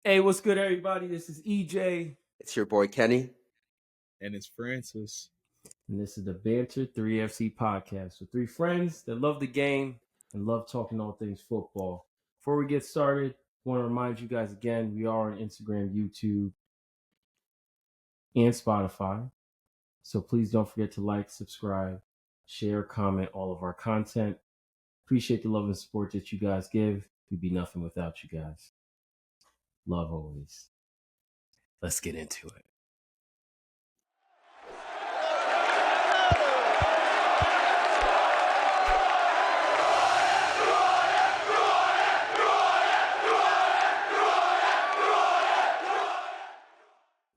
Hey, what's good, everybody? This is EJ, It's your boy Kenny. And it's Francis. and this is the Banter 3FC podcast with three friends that love the game and love talking all things football. Before we get started, I want to remind you guys again, we are on Instagram, YouTube, and Spotify. So please don't forget to like, subscribe, share, comment all of our content. Appreciate the love and support that you guys give. We'd be nothing without you guys. Love always. Let's get into it.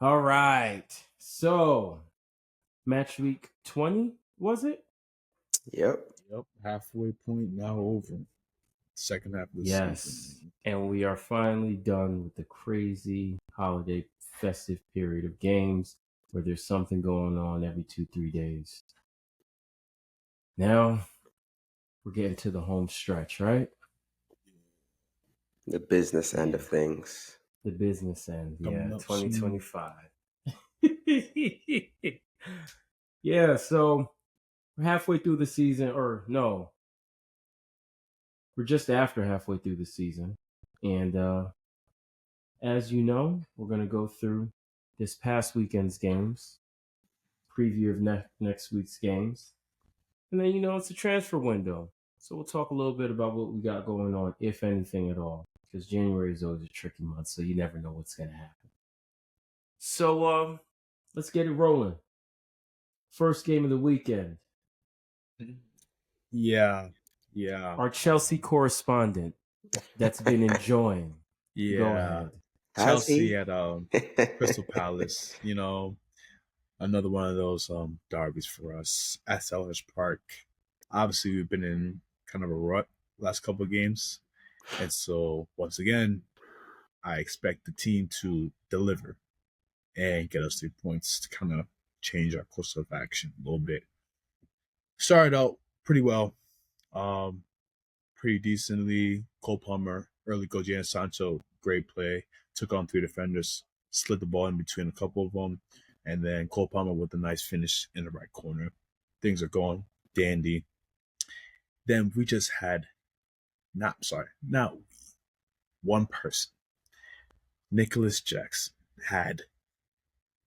All right. So, Matchweek 20, was it? Yep. Halfway point now over. Second half of the season. And we are finally done with the crazy holiday festive period of games where there's something going on every 2-3 days. Now, we're getting to the home stretch, right? The business end of things. The business end, Coming up 2025. Yeah, so we're halfway through the season, or no, we're just after halfway through the season. And as you know, we're going to go through this past weekend's games, preview of next week's games, and then, it's a transfer window. So we'll talk a little bit about what we got going on, if anything at all, because January is always a tricky month, so you never know what's going to happen. So let's get it rolling. First game of the weekend. Yeah. Our Chelsea correspondent that's been enjoying. Yeah. Go ahead. Chelsea at Crystal Palace. Another one of those derbies for us at Selhurst Park. Obviously, we've been in kind of a rut last couple of games. And so, once again, I expect the team to deliver and get us 3 points to kind of change our course of action a little bit. Started out pretty well, pretty decently. Cole Palmer, early goal, Jadon Sancho, great play. Took on 3 defenders, slid the ball in between a couple of them, and then Cole Palmer with a nice finish in the right corner. Things are going dandy. Then we just had, not one person. Nicholas Jackson had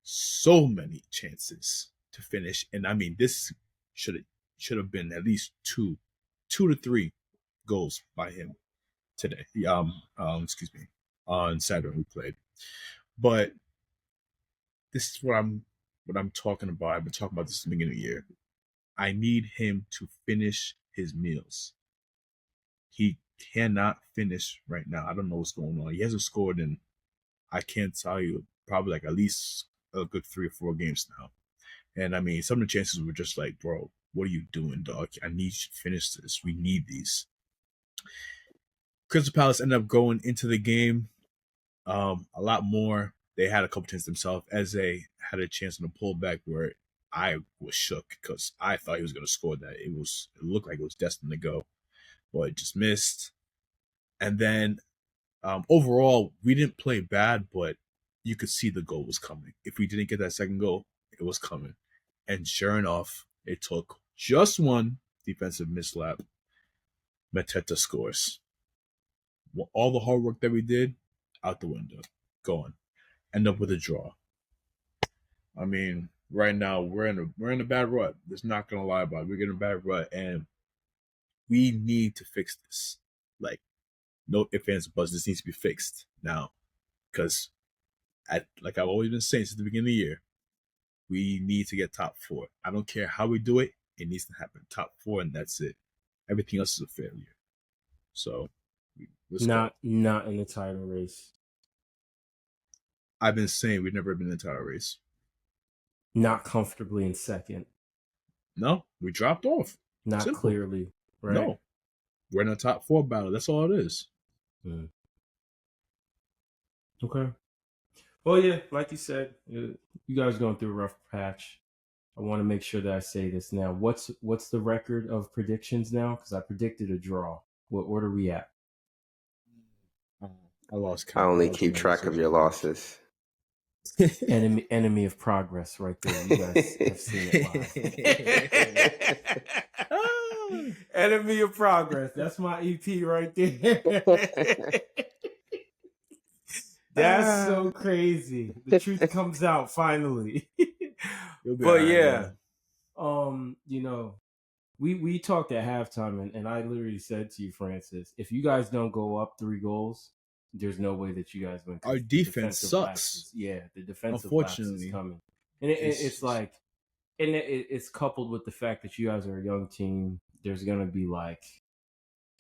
so many chances to finish, and I mean this should have been at least two to three goals by him today. On Saturday we played, but this is what I'm talking about. I've been talking about this at the beginning of the year. I need him to finish his meals. He cannot finish right now. I don't know what's going on. He hasn't scored in, I can't tell you, probably like at least a good 3 or 4 games now. And I mean, some of the chances were just like, bro, what are you doing, dog? I need you to finish this. We need these. Crystal Palace ended up going into the game a lot more. They had a couple chances themselves. Eze had a chance on a pullback where I was shook because I thought he was going to score that. It looked like it was destined to go, but it just missed. And then overall, we didn't play bad, but you could see the goal was coming. If we didn't get that second goal, it was coming. And sure enough, it took just one defensive mislap. Mateta scores. All the hard work that we did, out the window. Gone. End up with a draw. I mean, right now we're in a bad rut. Just not gonna lie about it. We're getting a bad rut, and we need to fix this. Like, no ifs, ands, or buts. This needs to be fixed now, because like I've always been saying since the beginning of the year, we need to get top 4. I don't care how we do it. It needs to happen. Top 4, and that's it. Everything else is a failure. So, not in the title race. I've been saying we've never been in the title race. Not comfortably in second. No, we dropped off. Not Simple. Clearly, right? No, we're in a top 4 battle. That's all it is. Okay. Well, yeah, like you said, you guys are going through a rough patch. I want to make sure that I say this now. What's the record of predictions now? Because I predicted a draw. What are we at? I lost I count. only That was keep my track of your decision. losses. Enemy of progress, right there. You guys have seen it live. Enemy of progress. That's my EP right there. That's so crazy. The truth comes out finally. You'll be But all right, yeah, bro. you know, we talked at halftime, and I literally said to you, Francis, if you guys don't go up 3 goals, there's no way that you guys win. Our The defense defensive lapse sucks. the defensive lapse is Unfortunately, coming, and it's like, and it's coupled with the fact that you guys are a young team. There's gonna be like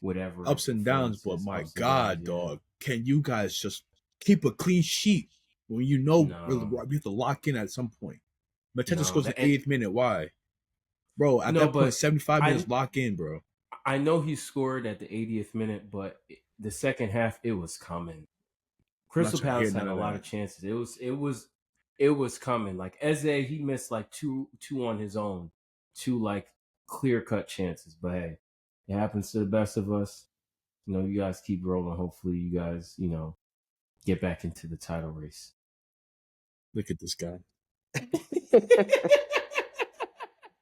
whatever ups and downs, but performances, my ups and downs, God, yeah. dog, can you guys just keep a clean sheet when you know No, we have to lock in at some point? Mateta no, scores in the 8th minute. Why, bro? At no, that point, but 75 minutes, I lock in, bro. I know he scored at the 80th minute, but the second half it was coming. I'm not Crystal trying to hear Palace had none a of lot of that. chances. It was coming. Like Eze, he missed like two on his own, 2 like clear cut chances. But hey, it happens to the best of us. You know, you guys keep rolling. Hopefully, you guys, get back into the title race. Look at this guy.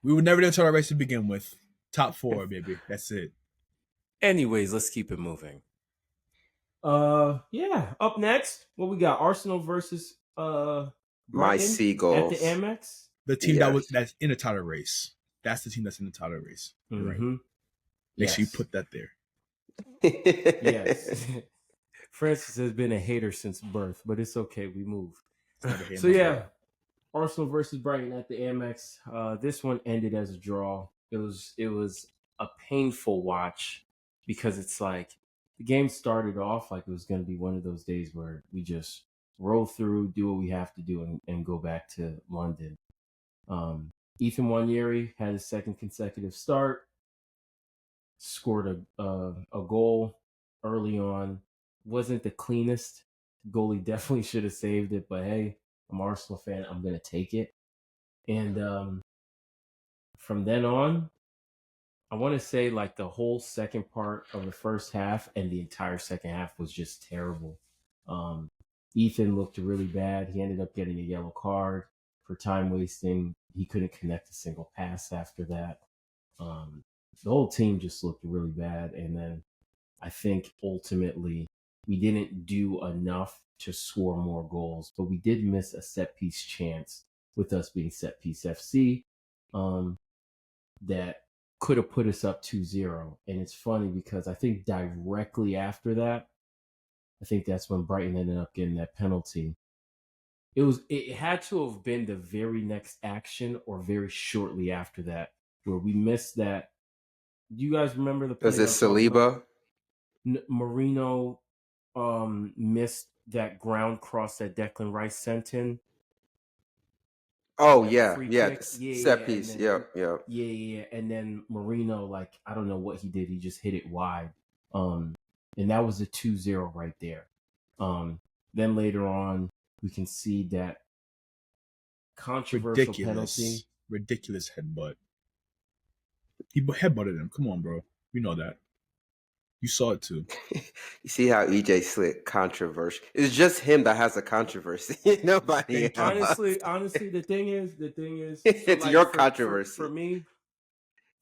We were never in a title race to begin with. Top 4, baby. That's it. Anyways, let's keep it moving. Yeah. Up next, what we got? Arsenal versus My Brighton Seagulls. at the Amex. The team Yes. that's in a title race. That's the team that's in the title race. You're right. Make sure you put that there. Yes. Francis has been a hater since birth, but it's okay. We move. So yeah, Arsenal versus Brighton at the Amex. This one ended as a draw. It was a painful watch because it's like the game started off like it was going to be one of those days where we just roll through, do what we have to do, and go back to London. Ethan Nwaneri had his second consecutive start, scored a goal early on. Wasn't the cleanest. Goalie definitely should have saved it, but hey, I'm an Arsenal fan. I'm going to take it. And from then on, I want to say like the whole second part of the first half and the entire second half was just terrible. Ethan looked really bad. He ended up getting a yellow card for time wasting. He couldn't connect a single pass after that. The whole team just looked really bad. And then I think ultimately we didn't do enough to score more goals, but we did miss a set piece chance with us being set piece FC that could have put us up 2-0. And it's funny because I think directly after that, I think that's when Brighton ended up getting that penalty. It had to have been the very next action or very shortly after that where we missed that. Do you guys remember the play? Was it Saliba? Marino missed that ground cross that Declan Rice sent in. Oh That yeah, free yeah. kick. Set piece. And then, Yep. yeah. And then Marino, like, I don't know what he did. He just hit it wide. And that was a 2-0 right there. Then later on, we can see that controversial penalty. Ridiculous headbutt. He headbutted him. Come on, bro. We know that. You saw it too. You see how EJ slick controversial. It's just him that has a controversy. Nobody else. Honestly, the thing is, it's like, your controversy.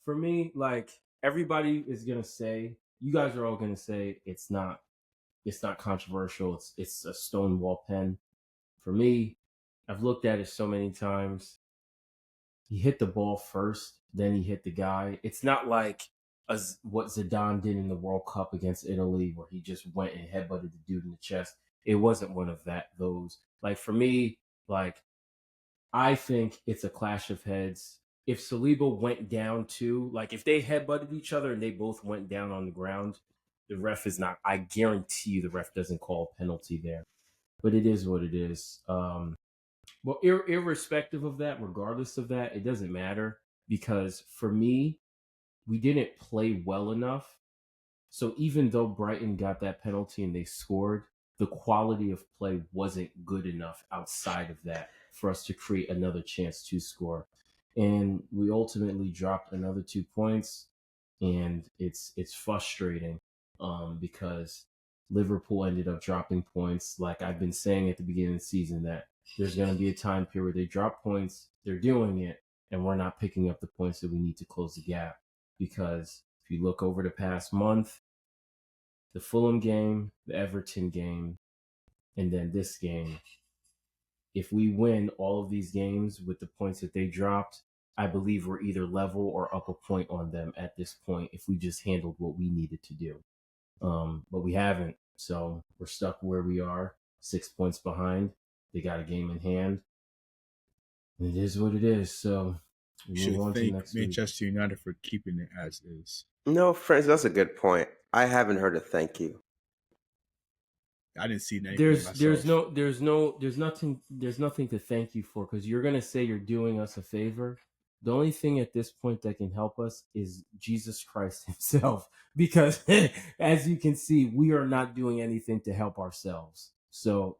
For me, like everybody is gonna say, you guys are all gonna say it's not controversial. It's a Stonewall pen. For me, I've looked at it so many times. He hit the ball first, then he hit the guy. It's not like what Zidane did in the World Cup against Italy, where he just went and headbutted the dude in the chest. It wasn't one of those. Like for me, like I think it's a clash of heads. If Saliba went down too, like if they headbutted each other and they both went down on the ground, the ref is not. I guarantee you, the ref doesn't call a penalty there. But it is what it is. Well, irrespective of that, regardless of that, it doesn't matter because for me, we didn't play well enough. So even though Brighton got that penalty and they scored, the quality of play wasn't good enough outside of that for us to create another chance to score. And we ultimately dropped another 2 points, and it's frustrating because Liverpool ended up dropping points. Like I've been saying at the beginning of the season, that there's going to be a time period where they drop points, they're doing it, and we're not picking up the points that we need to close the gap. Because if you look over the past month, the Fulham game, the Everton game, and then this game, if we win all of these games with the points that they dropped, I believe we're either level or up a point on them at this point if we just handled what we needed to do. But we haven't. So we're stuck where we are, 6 points behind. They got a game in hand. It is what it is. So we You move should on to thank next Manchester United for keeping it as is. No, friends, that's a good point. I haven't heard a thank you. I didn't see anything week. myself. There's nothing to thank you for, because you're gonna say you're doing us a favor. The only thing at this point that can help us is Jesus Christ himself, because as you can see, we are not doing anything to help ourselves. So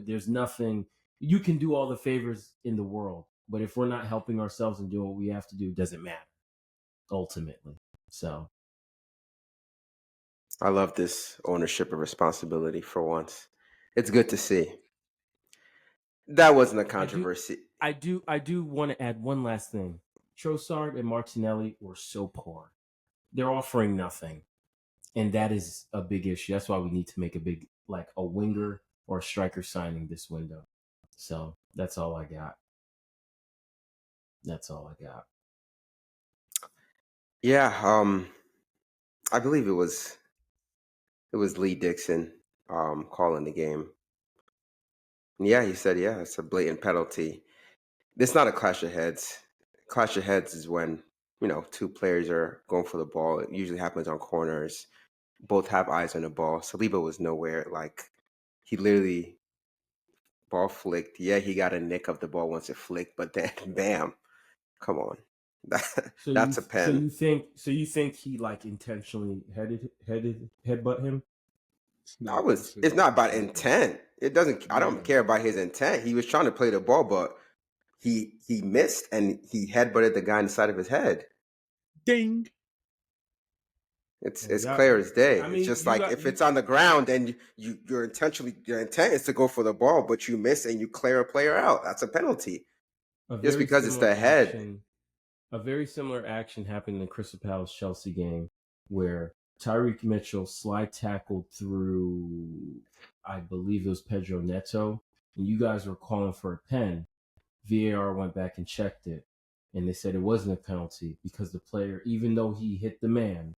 there's nothing. You can do all the favors in the world, but if we're not helping ourselves and doing what we have to do, it doesn't matter ultimately. So I love this ownership and responsibility for once. It's good to see. That wasn't a controversy. I do want to add one last thing. Trossard and Martinelli were so poor. They're offering nothing. And that is a big issue. That's why we need to make a winger or a striker signing this window. So that's all I got. Yeah, I believe it was Lee Dixon calling the game. And yeah, he said, yeah, it's a blatant penalty. It's not a clash of heads. Clash of heads is when, two players are going for the ball. It usually happens on corners. Both have eyes on the ball. Saliba was nowhere. Like, he literally ball flicked. Yeah, he got a nick of the ball once it flicked, but then bam. Come on. That's a pen. So you think he intentionally headbutt him? It's not about intent. It doesn't. I don't care about his intent. He was trying to play the ball, but he missed and he headbutted the guy in the side of his head. Ding. It's clear as day. I mean, it's just like if it's on the ground and your intent is to go for the ball, but you miss and you clear a player out. That's a penalty. Just because it's the head. A very similar action happened in the Crystal Palace Chelsea game where Tyreek Mitchell slide tackled through, I believe it was Pedro Neto, and you guys were calling for a pen. VAR went back and checked it, and they said it wasn't a penalty because the player, even though he hit the man,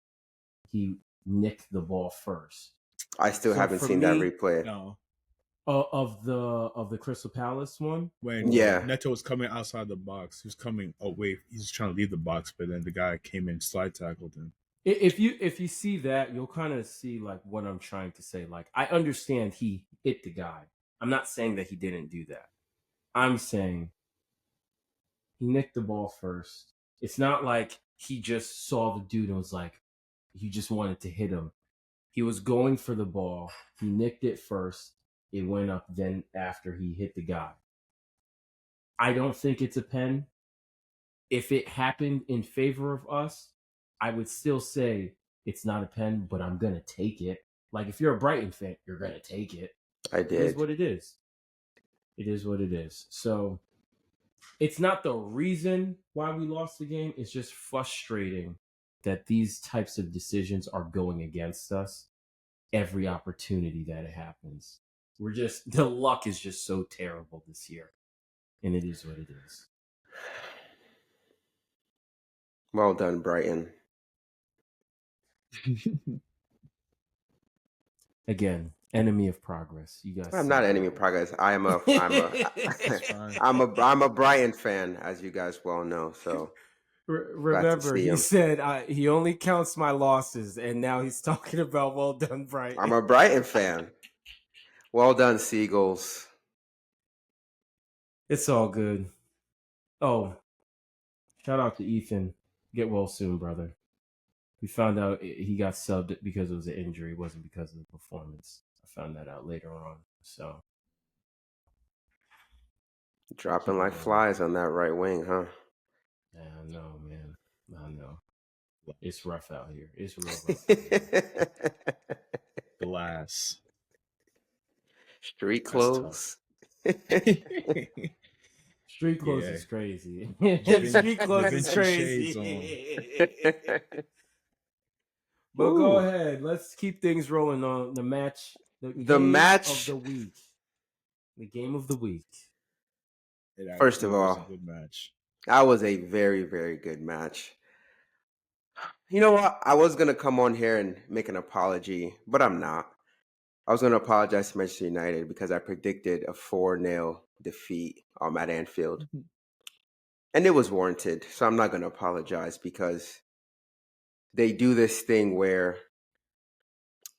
he nicked the ball first. I still haven't seen that replay. No. Of the Crystal Palace one? When Neto was coming outside the box, he was coming away. He was trying to leave the box, but then the guy came in, slide tackled him. If you see that, you'll kind of see what I'm trying to say. I understand he hit the guy. I'm not saying that he didn't do that. I'm saying he nicked the ball first. It's not like he just saw the dude and was he just wanted to hit him. He was going for the ball. He nicked it first. It went up then after he hit the guy. I don't think it's a pen. If it happened in favor of us, I would still say it's not a pen, but I'm going to take it. If you're a Brighton fan, you're going to take it. I did. It is what it is. It is what it is. So it's not the reason why we lost the game. It's just frustrating that these types of decisions are going against us every opportunity that it happens. The luck is just so terrible this year. And it is what it is. Well done, Brighton. Again, enemy of progress. You guys. I'm not enemy of progress. I'm a Brighton fan, as you guys well know. So remember, he said he only counts my losses, and now he's talking about well done, Brighton. I'm a Brighton fan. Well done, Seagulls. It's all good. Oh, shout out to Ethan. Get well soon, brother. We found out he got subbed because it was an injury. It wasn't because of the performance. I found that out later on. So dropping like flies on that right wing, huh? Yeah, I know, man. I know. It's rough out here. It's real rough out here. The Alas, Street that's tough. clothes. Street clothes Yeah, is crazy. Street The clothes is Vinci shades on. crazy. But go Woo. ahead. Let's keep things rolling on the match. The The game of match, the week. The game of the week. It first actually of was a all, good match. that was a very, very good match. You know what? I was going to come on here and make an apology, but I'm not. I was going to apologize to Manchester United because I predicted a 4-0 defeat at Anfield. And it was warranted. So I'm not going to apologize because they do this thing where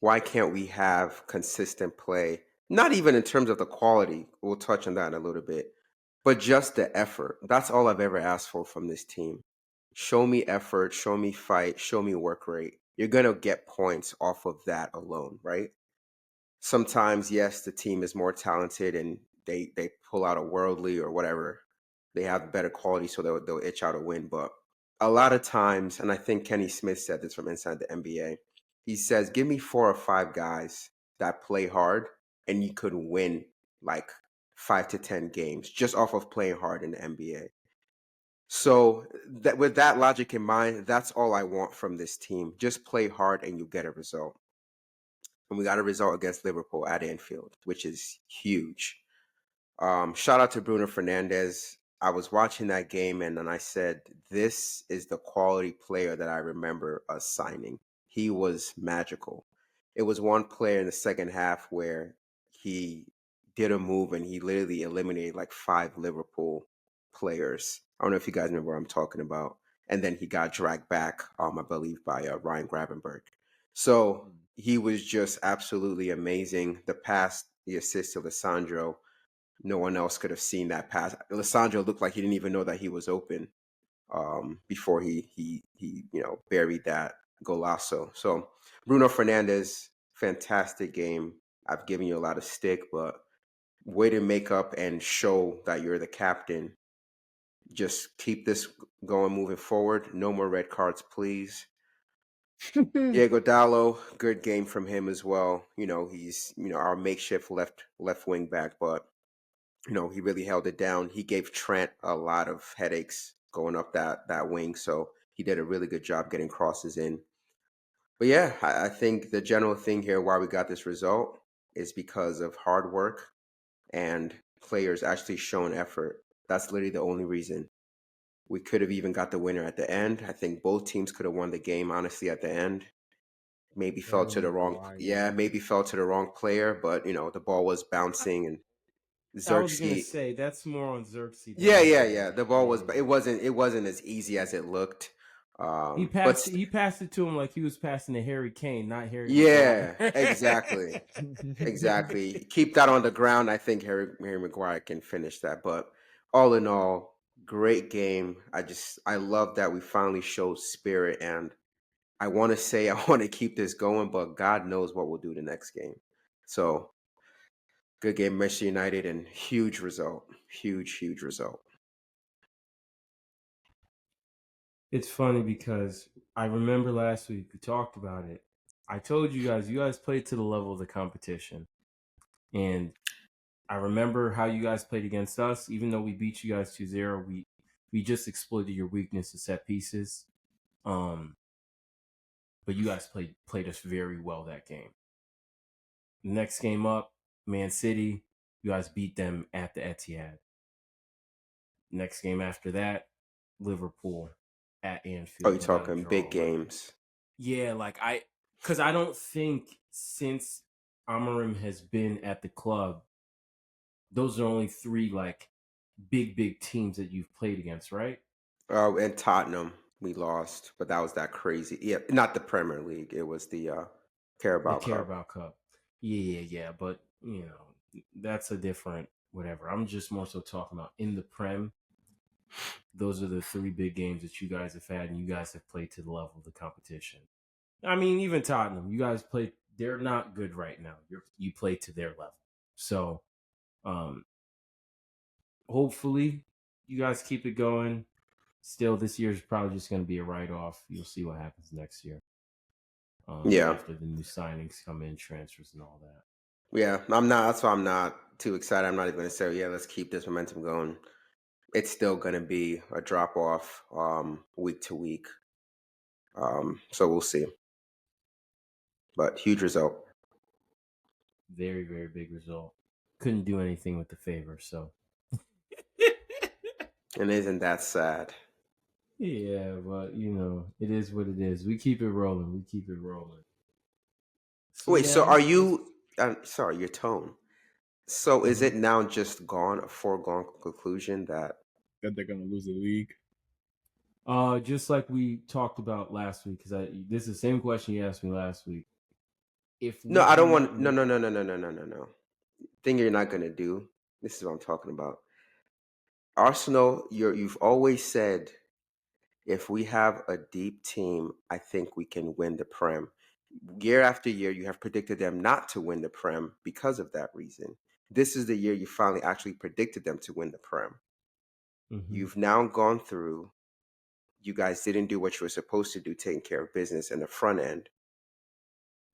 why can't we have consistent play? Not even in terms of the quality. We'll touch on that in a little bit. But just the effort. That's all I've ever asked for from this team. Show me effort, show me fight, show me work rate. You're going to get points off of that alone, right? Sometimes, yes, the team is more talented and they pull out a worldly or whatever. They have better quality, so they'll itch out a win. But a lot of times, and I think Kenny Smith said this from inside the NBA, he says, give me 4 or 5 guys that play hard and you could win like 5 to 10 games just off of playing hard in the NBA. So that with that logic in mind, that's all I want from this team. Just play hard and you get a result. And we got a result against Liverpool at Anfield, which is huge. Shout out to Bruno Fernandes. I was watching that game and then I said, this is the quality player that I remember us signing. He was magical. It was one player in the second half where he did a move and he literally eliminated like 5 Liverpool players. I don't know if you guys remember what I'm talking about. And then he got dragged back, I believe, by Ryan Gravenberg. So he was just absolutely amazing. The pass, the assist to Lissandro, no one else could have seen that pass. Lissandro looked like he didn't even know that he was open before he buried that golazo. So Bruno Fernandes, fantastic game. I've given you a lot of stick, but way to make up and show that you're the captain. Just keep this going moving forward. No more red cards, please. Diego Dallo, good game from him as well. He's our makeshift left wing back, but he really held it down. He gave Trent a lot of headaches going up that wing, so he did a really good job getting crosses in. But yeah, I think the general thing here why we got this result is because of hard work and players actually showing effort. That's literally the only reason. We could have even got the winner at the end. I think both teams could have won the game, honestly, at the end. Maybe fell to Harry the wrong, Maguire. yeah, maybe fell to the wrong player, but the ball was bouncing and I was gonna Xerxes. say that's more on Xerxes than Yeah, on yeah, him. yeah. The ball was, Yeah. it wasn't as easy as it looked. He But passed. He passed it to him like he was passing to Harry Kane, not Harry Maguire. yeah, exactly, exactly. Keep that on the ground. I think Harry Maguire can finish that. But all in all, great game. I love that we finally showed spirit, and I want to say I want to keep this going, but God knows what we'll do the next game. So good game, Manchester United, and huge result. Huge result. It's funny because I remember last week we talked about it. I told you guys played to the level of the competition, and I remember how you guys played against us. Even though we beat you guys 2-0, we just exploited your weakness to set pieces. But you guys played us very well that game. Next game up, Man City, you guys beat them at the Etihad. Next game after that, Liverpool at Oh, Anfield. you're You got a talking big draw. games. Yeah, because I don't think since Amarim has been at the club, those are only 3 big teams that you've played against, right? And Tottenham, we lost, but that was that crazy. Yeah, not the Premier League. It was the The Carabao Cup. Carabao Cup. Yeah. But that's a different whatever. I'm just more so talking about in the Prem. Those are the 3 big games that you guys have had, and you guys have played to the level of the competition. I mean, even Tottenham, you guys played. They're not good right now. You play to their level. So, um, hopefully, you guys keep it going. Still, this year is probably just going to be a write off. You'll see what happens next year. Yeah. after the new signings come in, transfers and all that. Yeah. I'm not. That's why I'm not too excited. I'm not even going to say, yeah, let's keep this momentum going. It's still going to be a drop off week to week. So we'll see. But huge result. Very, very big result. Couldn't do anything with the favor, so. And isn't that sad? Yeah, but it is what it is. We keep it rolling. We keep it rolling. So, Wait, so yeah, are you? Sorry, your tone. So is Mhm. it now just gone, a foregone conclusion that? That they're gonna lose the league. Just like we talked about last week, because this is the same question you asked me last week. If No, we I do don't not want. No, make, no, no, no, no, no, no, no, no. Thing you're not gonna do. This is what I'm talking about. Arsenal, you've always said if we have a deep team, I think we can win the Prem. Year after year, you have predicted them not to win the Prem because of that reason. This is the year you finally actually predicted them to win the Prem. Mhm, You've now gone through. You guys didn't do what you were supposed to do, taking care of business in the front end.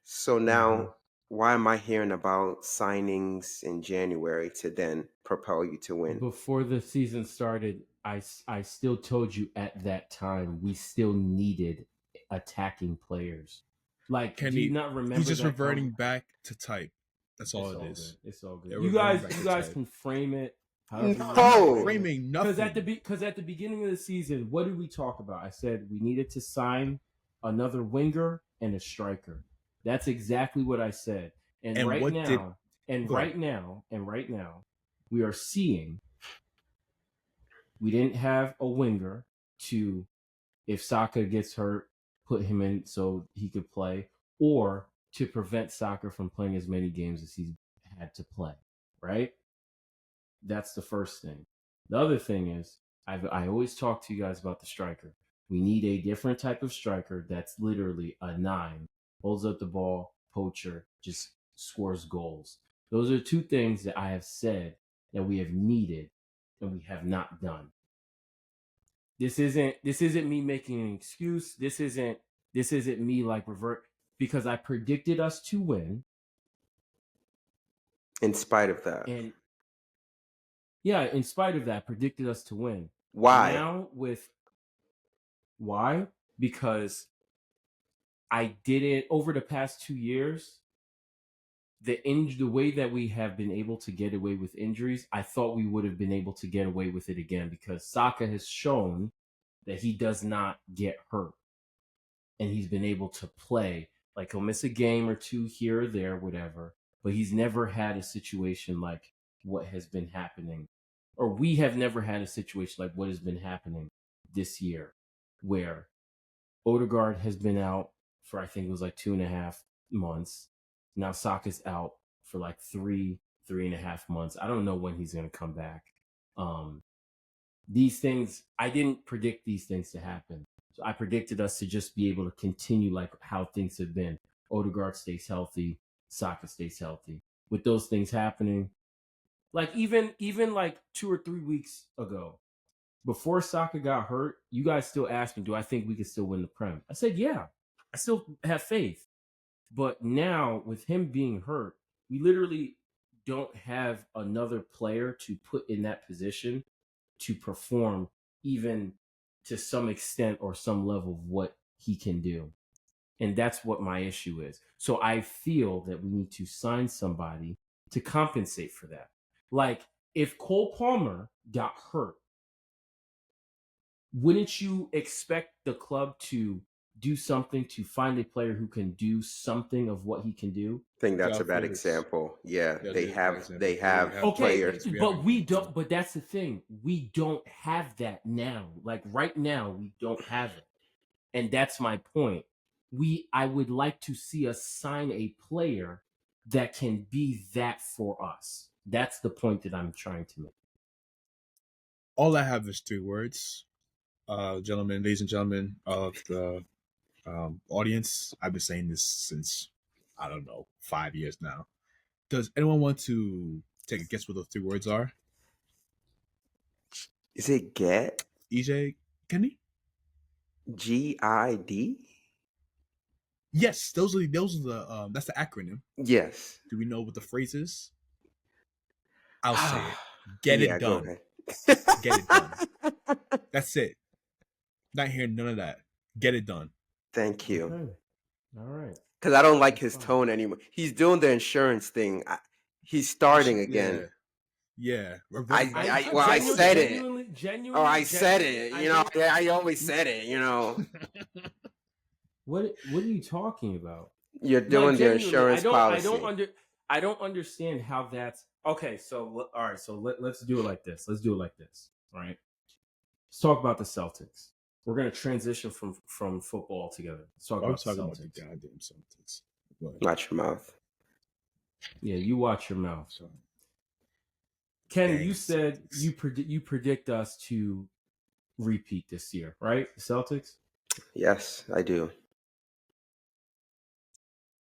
So mhm. now, why am I hearing about signings in January to then propel you to win? Before the season started, I still told you at that time we still needed attacking players. Like, do you Kenny, not he's remember just that reverting back to type. That's all It's it all good. is. It's all good. They're You reverting guys, back you to guys type. can frame it however you I'm want to not No, frame it. framing Because nothing. at the beginning of the season, what did we talk about? I said we needed to sign another winger and a striker. That's exactly what I said. And And right what did? now, and Go ahead. right now, and right now, we are seeing we didn't have a winger to, if Saka gets hurt, put him in so he could play, or to prevent Saka from playing as many games as he's had to play. Right? That's the first thing. The other thing is, I always talk to you guys about the striker. We need a different type of striker that's literally a 9, holds up the ball, poacher, just scores goals. Those are two things that I have said that we have needed and we have not done. This isn't me making an excuse. This isn't me like revert, because I predicted us to win, in spite of that. and yeah, in spite of that, predicted us to win. Why? Now with Why? Because I didn't, over the past 2 years, the way that we have been able to get away with injuries, I thought we would have been able to get away with it again, because Saka has shown that he does not get hurt and he's been able to play. Like, he'll miss a game or two here or there, whatever, but he's never had a situation like what has been happening, or we have never had a situation like what has been happening this year, where Odegaard has been out for, I think it was like 2.5 months. Now Saka's out for like 3.5 months. I don't know when he's going to come back. Um, these things, I didn't predict these things to happen. So I predicted us to just be able to continue like how things have been. Odegaard stays healthy, Saka stays healthy. With those things happening, like even like 2 or 3 weeks ago, before Saka got hurt, you guys still asked me, do I think we could still win the Prem? I said, yeah, I still have faith. But now, with him being hurt, we literally don't have another player to put in that position to perform even to some extent or some level of what he can do. And that's what my issue is. So I feel that we need to sign somebody to compensate for that. Like, if Cole Palmer got hurt, wouldn't you expect the club to do something to find a player who can do something of what he can do? I think that's João a bad Felix. example. Yeah, That's they a bad have example. they We already have have João Okay, players. Felix. We have but we everything. don't. But that's the thing. We don't have that now. Like right now, we don't have it, and that's my point. I would like to see us sign a player that can be that for us. That's the point that I'm trying to make. All I have is 3 words, gentlemen, ladies and gentlemen of the audience. I've been saying this since, I don't know, 5 years now. Does anyone want to take a guess what those 3 words are? Is it EJ, Kenny? GID? Yes, those are the that's the acronym. Yes. Do we know what the phrase is? I'll say it. Get Yeah, it go done. ahead. Get it done. That's it. Not hearing none of that. Get it done. Thank you. Okay. All right. Because I don't like That's his fine. tone anymore. He's doing the insurance thing. He's starting again. Yeah. I said it. Genuinely, Oh, I said it. You know, I always said it. You know, What are you talking about? you're Like doing the genuinely, insurance policy. I don't understand how that's okay. So all right, so let's do it like this. All right. Let's talk about the Celtics. We're gonna transition from football together. Let's talk I'm about the talking about the Celtics. goddamn Celtics. Go ahead. Watch your mouth. Yeah, you watch your mouth. Sorry. Ken, Dang, you said Celtics. you predict us to repeat this year, right? The Celtics. Yes, I do.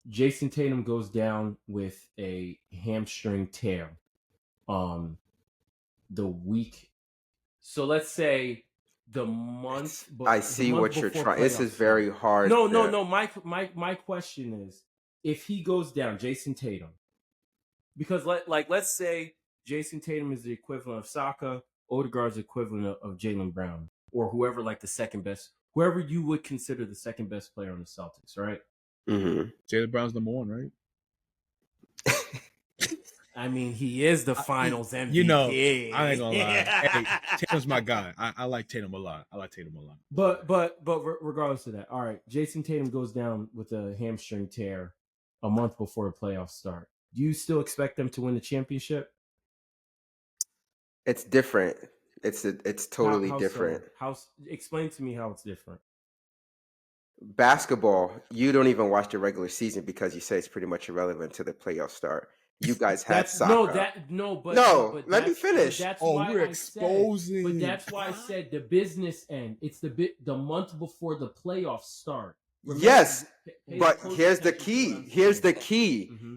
Jason Tatum goes down with a hamstring tear. The week. So let's say the month. I see what you're trying. This is very hard. No. My question is, if he goes down, Jason Tatum, because let's say Jason Tatum is the equivalent of Saka, Odegaard's the equivalent of Jaylen Brown, or whoever the second best, whoever you would consider the second best player on the Celtics, right? Mm-hmm. Jaylen Brown's number 1, right? I mean, he is the Finals MVP. You know, I ain't gonna lie. Hey, Tatum's my guy. I like Tatum a lot. But regardless of that, all right. Jason Tatum goes down with a hamstring tear a month before the playoffs start. Do you still expect them to win the championship? It's different. It's totally how different. So? Explain to me how it's different. Basketball, you don't even watch the regular season because you say it's pretty much irrelevant to the playoff start. You guys had soccer. Let me finish. That's why we're exposing. But that's why I said the business end. It's the month before the playoffs start. Remember, yes, but here's the key. Mm-hmm.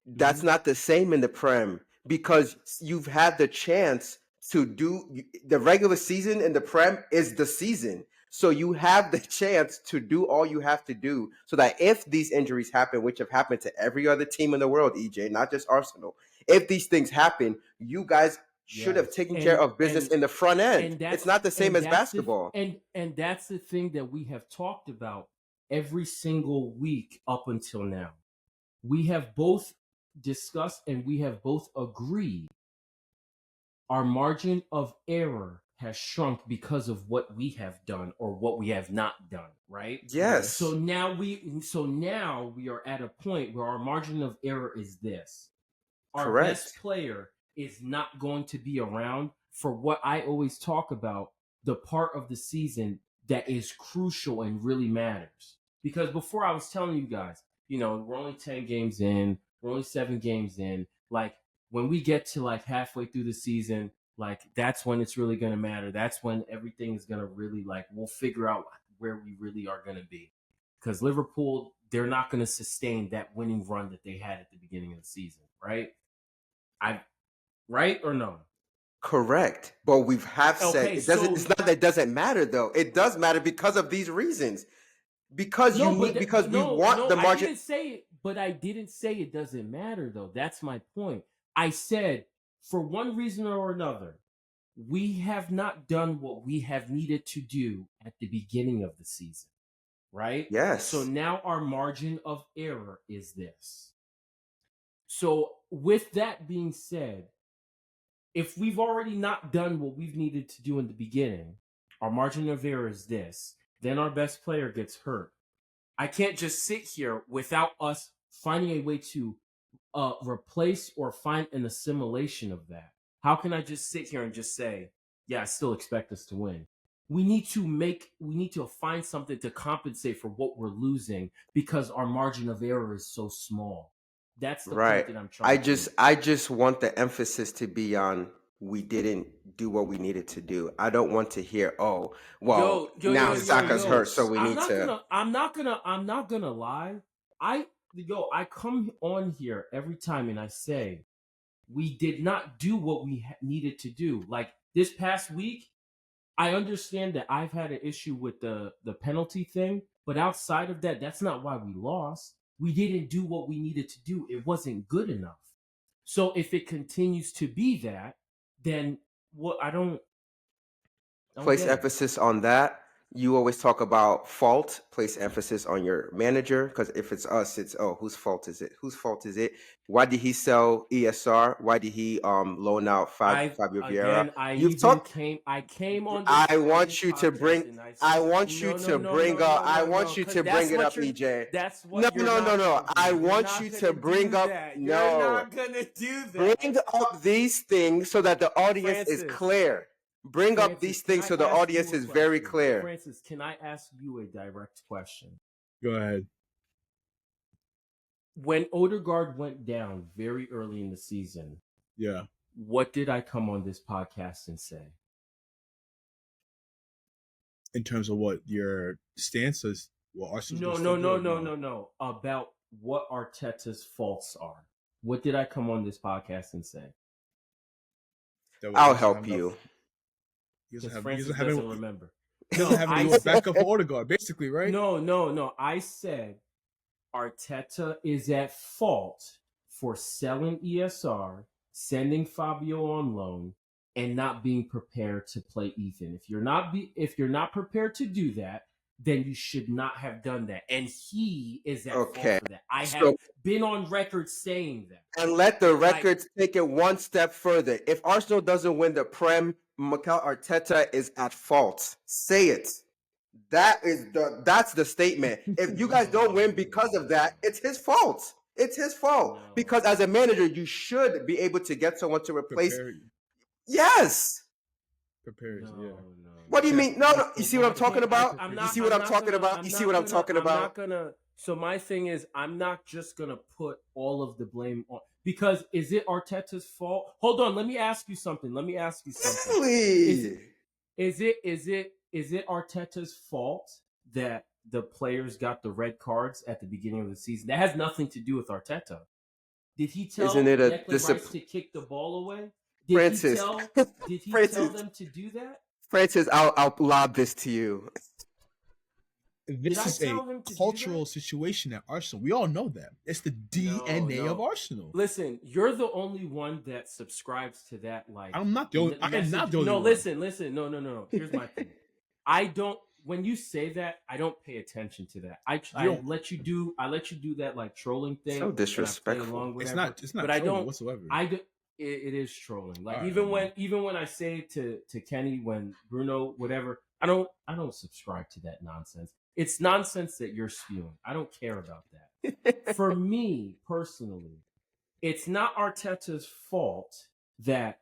That's not the same in the Prem because you've had the chance to do the regular season in the Prem is the season. So you have the chance to do all you have to do so that if these injuries happen, which have happened to every other team in the world, EJ, not just Arsenal, if these things happen, you guys should have taken care of business in the front end. It's not the same as basketball. And that's the thing that we have talked about every single week up until now. We have both discussed and we have both agreed our margin of error has shrunk because of what we have done or what we have not done, right? Yes. So now we are at a point where our margin of error is this. Our best player is not going to be around for what I always talk about, the part of the season that is crucial and really matters. Because before I was telling you guys, we're only 10 games in, we're only 7 games in. Like when we get to halfway through the season, that's when it's really going to matter. That's when everything is going to really we'll figure out where we really are going to be. Because Liverpool, they're not going to sustain that winning run that they had at the beginning of the season, right? Right or no? Correct. But we have said it's not that it doesn't matter though. It does matter because of these reasons. Because we want the margin. I didn't say it doesn't matter though. That's my point. I said for one reason or another, we have not done what we have needed to do at the beginning of the season. Right? Yes. So now our margin of error is this. So with that being said, if we've already not done what we've needed to do in the beginning, our margin of error is this, then our best player gets hurt. I can't just sit here without us finding a way to replace or find an assimilation of that. How can I just sit here and just say, yeah, I still expect us to win? We need to find something to compensate for what we're losing because our margin of error is so small. That's the point that I'm trying to make. I just want the emphasis to be on we didn't do what we needed to do. I don't want to hear, now Saka's hurt, so we need to. I'm not gonna lie. I come on here every time and I say we did not do what we needed to do. Like this past week, I understand that I've had an issue with the penalty thing, But outside of that, that's not why we lost. We didn't do what we needed to do. It wasn't good enough. So if it continues to be that, then what I don't Place get it. emphasis on that. You always talk about fault. Place emphasis on your manager, because if it's us, it's whose fault is it? Whose fault is it? Why did he sell ESR? Why did he loan out Fabio Vieira? You've talked. I came on I this want you to podcast bring. and I I said want you to bring up. I want you because to bring it up, EJ. that's No, what you're no, no, not no. gonna do. I You're want not you gonna to bring do up. that. You're No, not gonna do that. bring up these things so that the audience is clear. Bring up these Can things I so the ask audience you a is very question? clear. Francis, can I ask you a direct question? Go ahead. When Odegaard went down very early in the season, Yeah. what did I come on this podcast and say? In terms of what your stance is, well, Arsenal's gonna still do it. No. About what Arteta's faults are. What did I come on this podcast and say? I'll help you. Because Francis doesn't remember. He doesn't have any backup for Odegaard, basically, right? No. I said Arteta is at fault for selling ESR, sending Fabio on loan, and not being prepared to play Ethan. If you're not prepared to do that, then you should not have done that. And he is at fault for that. I have been on record saying that. And let the records take it one step further. If Arsenal doesn't win the Prem, Mikel Arteta is at fault. Say it. That's the statement. If you guys don't win because of that, it's his fault. It's his fault. No. Because as a manager, you should be able to get someone to replace. Yes. Prepared. Yeah. No. What do you mean? No. You see what I'm talking about? You see what I'm talking about? You see what I'm talking about? I'm not gonna. So my thing is, I'm not just gonna put all of the blame on, because is it Arteta's fault? Hold on. Let me ask you something. Really? Is it Arteta's fault that the players got the red cards at the beginning of the season? That has nothing to do with Arteta. Did he tell Declan Rice to kick the ball away? Did he tell them to do that? Francis, I'll lob this to you. This is a cultural situation at Arsenal. We all know that. It's the DNA of Arsenal. Listen, you're the only one that subscribes to that. Like, I'm not the only. I am not the only. No, one. Listen. No. Here's my thing. When you say that, I don't pay attention to that. I let you do that like trolling thing. So disrespectful. It's not. But I don't whatsoever. It is trolling. Like, even when I say to Kenny, when Bruno, whatever, I don't subscribe to that nonsense. It's nonsense that you're spewing. I don't care about that. For me personally, it's not Arteta's fault that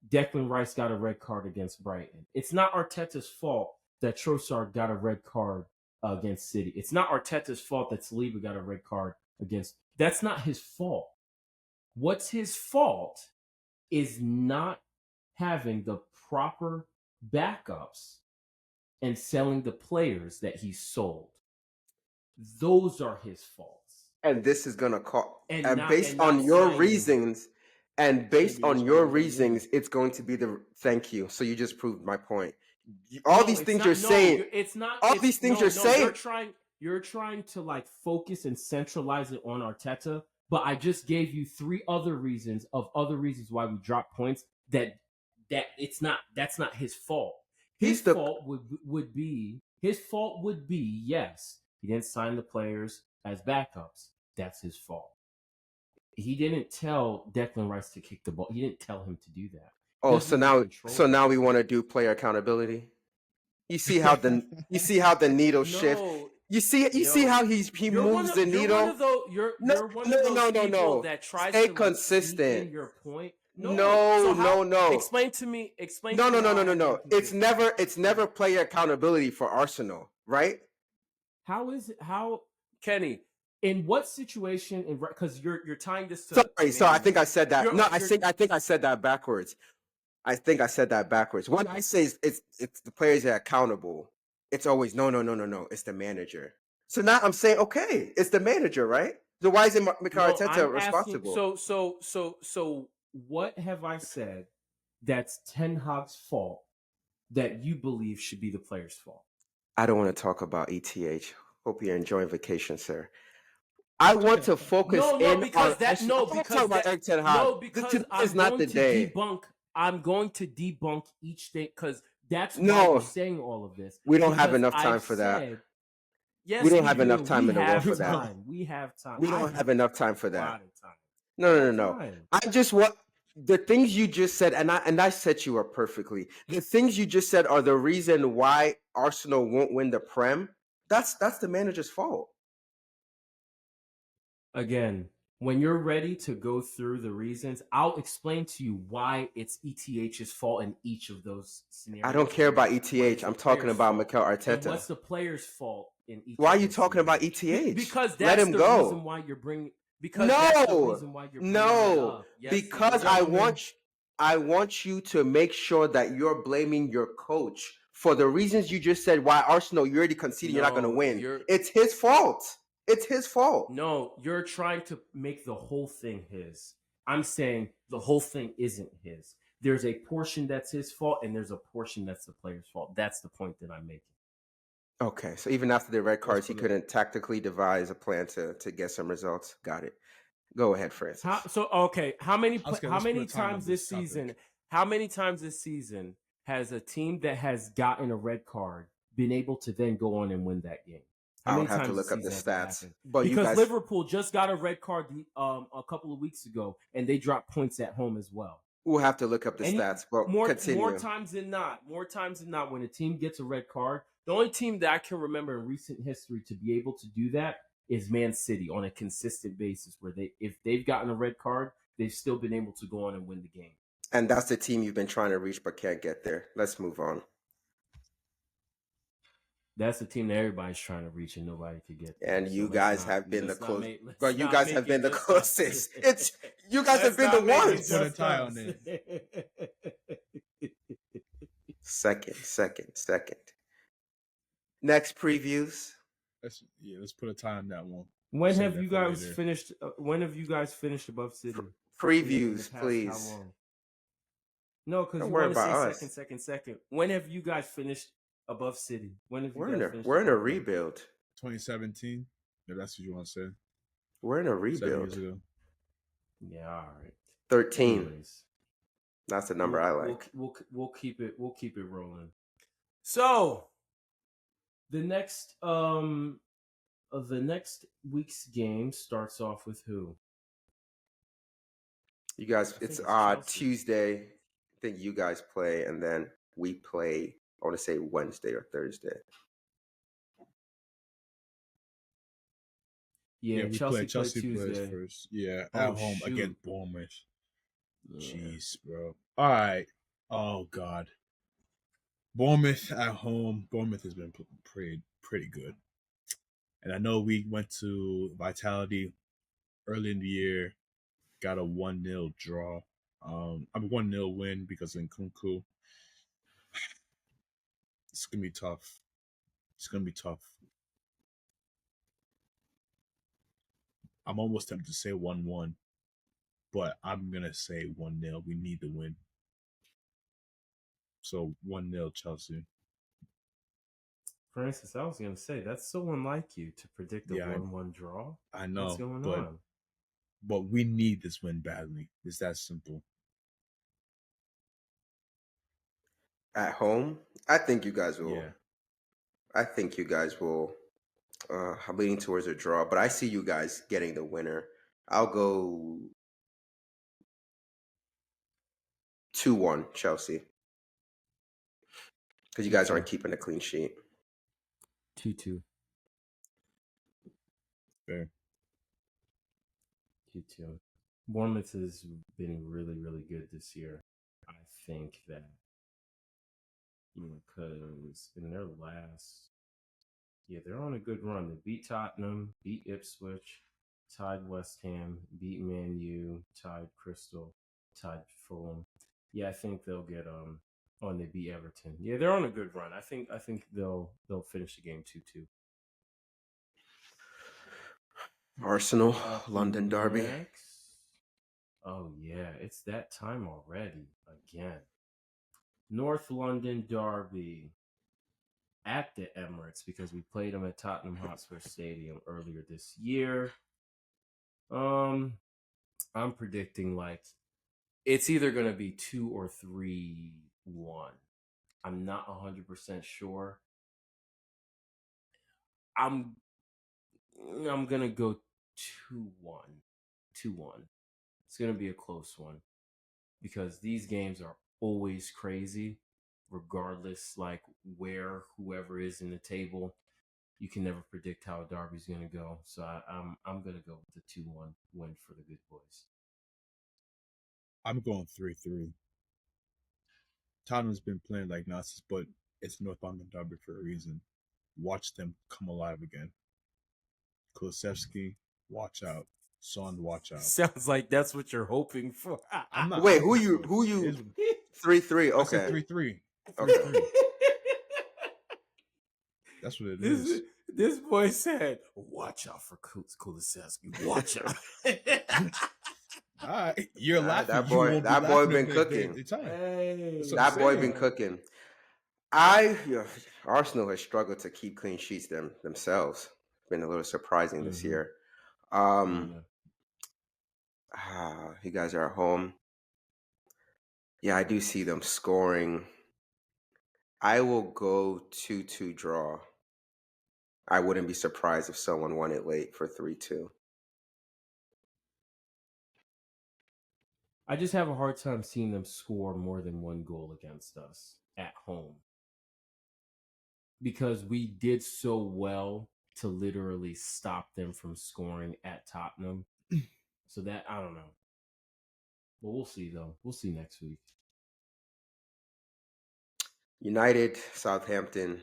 Declan Rice got a red card against Brighton. It's not Arteta's fault that Trossard got a red card against City. It's not Arteta's fault that Saliba got a red card against. That's not his fault. What's his fault is not having the proper backups and selling the players that he sold. Those are his faults. And this is gonna call. And based on your reasons, it's going to be the thank you. So you just proved my point. All these things you're saying. You're trying to like focus and centralize it on Arteta. But I just gave you three other reasons why we dropped points. That's not his fault. His fault would be yes, he didn't sign the players as backups. That's his fault. He didn't tell Declan Rice to kick the ball. He didn't tell him to do that. Oh, so now we want to do player accountability. You see how the needle shifts. You see how he moves the needle. You're one of those people that tries to consistent. Your point. No. Explain to me. No. It's never player accountability for Arsenal, right? How Kenny? In what situation? Because you're tying this to. Sorry. I think I said that. I think I said that backwards. When I say it's the players that are accountable, it's always no. It's the manager. So now I'm saying, okay, it's the manager, right? So why isn't Mikel Arteta responsible? So what have I said that's Ten Hag's fault that you believe should be the player's fault? I don't want to talk about ETH. Hope you're enjoying vacation, sir. I want to focus No, in on. because I want to talk about Eric Ten Hag. because Today is not the day. I'm going to debunk each thing because that's why No, we're saying all of this. we don't have Because enough time I've for that. said, yes, We don't we have do. enough time We in the world have for that. time. We have time. We don't have enough time for A that. lot of time. No. Time. I just want the things you just said, and I set you up perfectly. The things you just said are the reason why Arsenal won't win the Prem. That's the manager's fault. Again, when you're ready to go through the reasons, I'll explain to you why it's ETH's fault in each of those scenarios. I don't care about ETH. I'm talking about Mikel Arteta. And what's the player's fault in ETH? Why are you talking about ETH? Because let that's him the go. reason why you're bringing. Because that's the reason why you're bringing that up. Yes, because I want you to make sure that you're blaming your coach for the reasons you just said. Why Arsenal? You already conceded you're not going to win. It's his fault. It's his fault. No, you're trying to make the whole thing his. I'm saying the whole thing isn't his. There's a portion that's his fault, and there's a portion that's the player's fault. That's the point that I'm making. Okay, so even after the red cards, he couldn't tactically devise a plan to get some results. Got it. Go ahead, Francis. How many times this season? How many times this season has a team that has gotten a red card been able to then go on and win that game? I would have to look up the stats, but because Liverpool just got a red card a couple of weeks ago, and they dropped points at home as well. We'll have to look up the stats, but more times than not, when a team gets a red card, the only team that I can remember in recent history to be able to do that is Man City on a consistent basis, where if they've gotten a red card, they've still been able to go on and win the game. And that's the team you've been trying to reach but can't get there. Let's move on. That's the team that everybody's trying to reach and nobody could get there. And you guys have been the closest. But you guys have been the closest. It's you guys have been the ones. Put a tie on it. Second. Next previews. Let's put a tie on that one. When have you guys finished? When have you guys finished above City? Previews, please. How long? No, because you want to say second. When have you guys finished above City? When have you guys finished? We're in a rebuild. 2017. If that's what you want to say. We're in a rebuild. 7 years ago. Yeah, all right. 13. Anyways, that's the number I like. We'll keep it rolling. So the next week's game starts off with who? You guys, it's Tuesday. I think you guys play, and then we play. I want to say Wednesday or Thursday. Yeah, Chelsea plays Tuesday. First. Yeah, at home against Bournemouth. Yeah. Jeez, bro. All right. Oh God. Bournemouth at home. Bournemouth has been pretty good. And I know we went to Vitality early in the year, got a 1-0 draw. 1-0 win because of Nkunku. It's gonna be tough. I'm almost tempted to say 1-1, but I'm gonna say 1-0. We need the win. So 1-0 Chelsea. Francis, I was gonna say that's so unlike you to predict a 1-1 draw. I know. What's going on? But we need this win badly. It's that simple. At home, I think you guys will. Yeah. I think you guys will. I'm leaning towards a draw, but I see you guys getting the winner. I'll go 2-1 Chelsea. Because you guys aren't keeping a clean sheet. 2-2. Fair. 2-2. Bournemouth has been really, really good this year. I think that, because in their last, they're on a good run. They beat Tottenham, beat Ipswich, tied West Ham, beat Man U, tied Crystal, tied Fulham. Yeah, I think they'll get they beat Everton. Yeah, they're on a good run. I think they'll finish the game 2-2. Arsenal, London derby. Next. Oh yeah, it's that time already again. North London derby. at the Emirates because we played them at Tottenham Hotspur Stadium earlier this year. I'm predicting like it's either going to be 2 or 3-1. I'm not 100% sure. I'm going to go 2-1. 2-1. It's going to be a close one because these games are always crazy regardless like where whoever is in the table. You can never predict how a derby's going to go. So I'm going to go with the 2-1 win for the good boys. I'm going 3-3. Tottenham's been playing like nonsense, but it's North London derby for a reason. Watch them come alive again. Kulusevski, watch out. Son, watch out. Sounds like that's what you're hoping for. I'm not. Wait, hoping who for it. you? 3-3. I said Okay. 3-3. Okay. That's what it is. This boy said, "Watch out for Kulusevski. Watch out." All right, you're laughing. That boy been cooking. Hey. That boy been cooking. Arsenal has struggled to keep clean sheets themselves. Been a little surprising this year. You guys are at home. Yeah, I do see them scoring. I will go 2-2 draw. I wouldn't be surprised if someone won it late for 3-2. I just have a hard time seeing them score more than one goal against us at home. Because we did so well to literally stop them from scoring at Tottenham. So that, I don't know. But we'll see, though. We'll see next week. United, Southampton.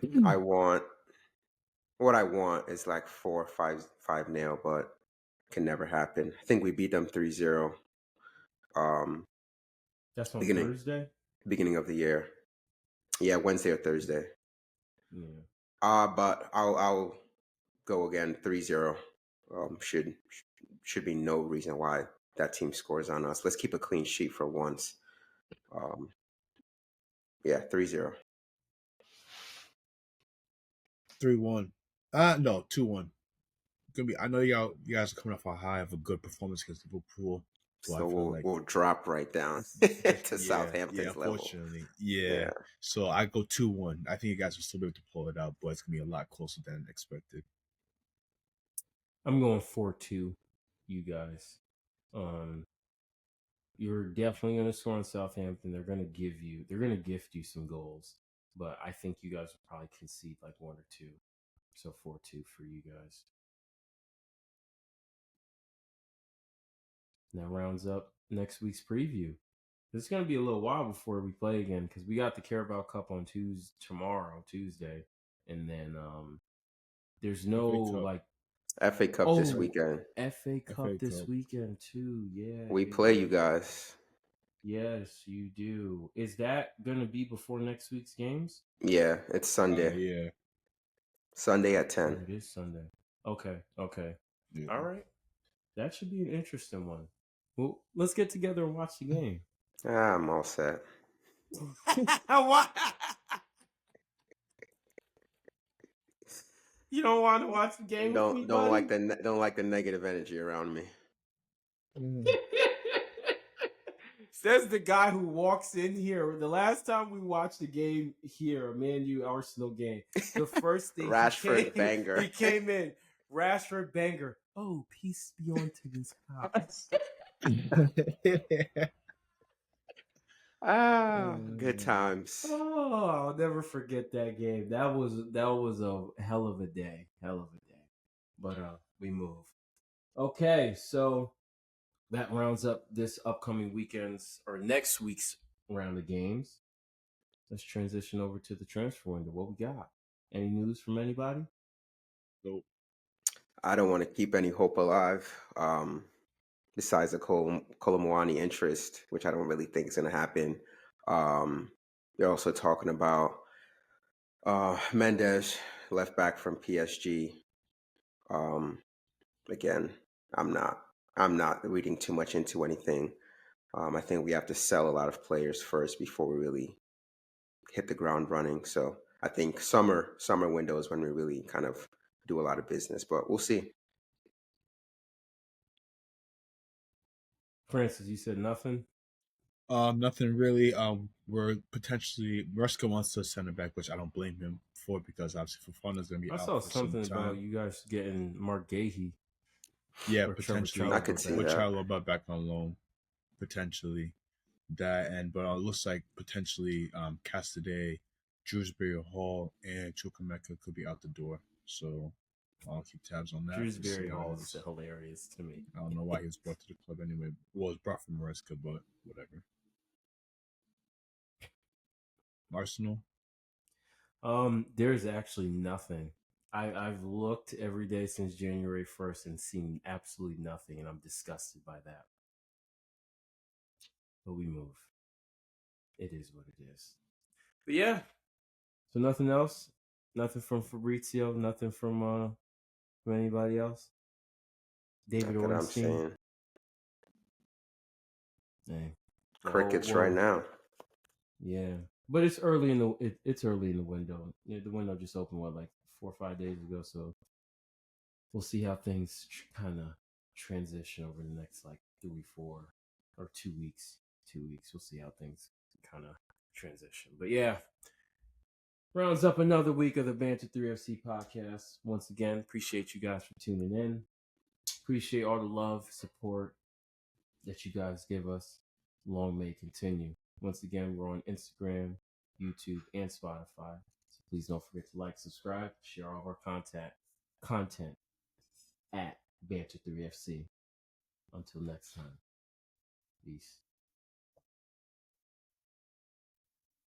What I want is like 4 or 5-0, but can never happen. I think we beat them 3-0. That's on Thursday? Beginning of the year. Yeah, Wednesday or Thursday. Yeah. But I'll go again 3-0. Should be no reason why that team scores on us. Let's keep a clean sheet for once. Yeah, 3-0. 3-1. No, 2-1. Gonna be. I know you guys are coming off a high of a good performance against Liverpool. So we'll drop right down to Southampton's level. Unfortunately. Yeah. So I go 2-1. I think you guys will still be able to pull it out, but it's gonna be a lot closer than expected. I'm going 4-2, you guys. You're definitely going to score on Southampton. They're going to gift you some goals. But I think you guys will probably concede like 1 or 2. So 4-2 for you guys. And that rounds up next week's preview. It's going to be a little while before we play again because we got the Carabao Cup on Tuesday. And then there's no FA Cup this weekend. FA Cup this weekend too. Yeah. We play you guys. Yes, you do. Is that going to be before next week's games? Yeah, it's Sunday. Yeah. Sunday at 10. It is Sunday. Okay. Yeah. All right. That should be an interesting one. Well, let's get together and watch the game. I'm all set. You don't want to watch the game with me, buddy? Don't like the negative energy around me. Says the guy who walks in here. The last time we watched the game here, a Man U Arsenal game, the first thing Rashford banger. He came in. Rashford banger. Oh, peace be unto this house. Good times. Oh, I'll never forget that game. That was a hell of a day. But we move. Okay, so that rounds up this upcoming weekend's or next week's round of games. Let's transition over to the transfer window. What we got? Any news from anybody? Nope. I don't want to keep any hope alive. Besides the Kolomwani interest, which I don't really think is going to happen. You're also talking about Mendes, left back from PSG. Again, I'm not reading too much into anything. I think we have to sell a lot of players first before we really hit the ground running. So I think summer window is when we really kind of do a lot of business, but we'll see. Francis, you said nothing? Nothing really. We're potentially Ruska wants to center back, which I don't blame him for because obviously Fofana's going to be I out saw for some something about time. you guys getting Mark Gahey Yeah, or Trevor potentially. I could Chalobah see back. With that. Chalobah back on loan, potentially that, and but it looks like potentially Cassidy, Drewsbury Hall, and Chukwemeka could be out the door. So I'll keep tabs on that. We'll see Drewsbury how Hall it is goes. hilarious to me. I don't know why he was brought to the club anyway. Well, it was brought from Maresca, but whatever. Arsenal. There's actually nothing. I've looked every day since January 1st and seen absolutely nothing, and I'm disgusted by that. But we move. It is what it is. But yeah. So nothing else? Nothing from Fabrizio? Nothing from anybody else? David Not that I'm Ornstein? saying. Dang. Crickets right now. Yeah. But it's early in it's early in the window. Yeah, the window just opened like 4 or 5 days ago, so we'll see how things kind of transition over the next like 3, 4, or 2 weeks. 2 weeks. We'll see how things kind of transition. But yeah, rounds up another week of the Banter 3FC podcast. Once again, appreciate you guys for tuning in. Appreciate all the love, support that you guys give us. Long may it continue. Once again, we're on Instagram, YouTube, and Spotify. So please don't forget to like, subscribe, share all of our content at Banter3FC. Until next time, peace.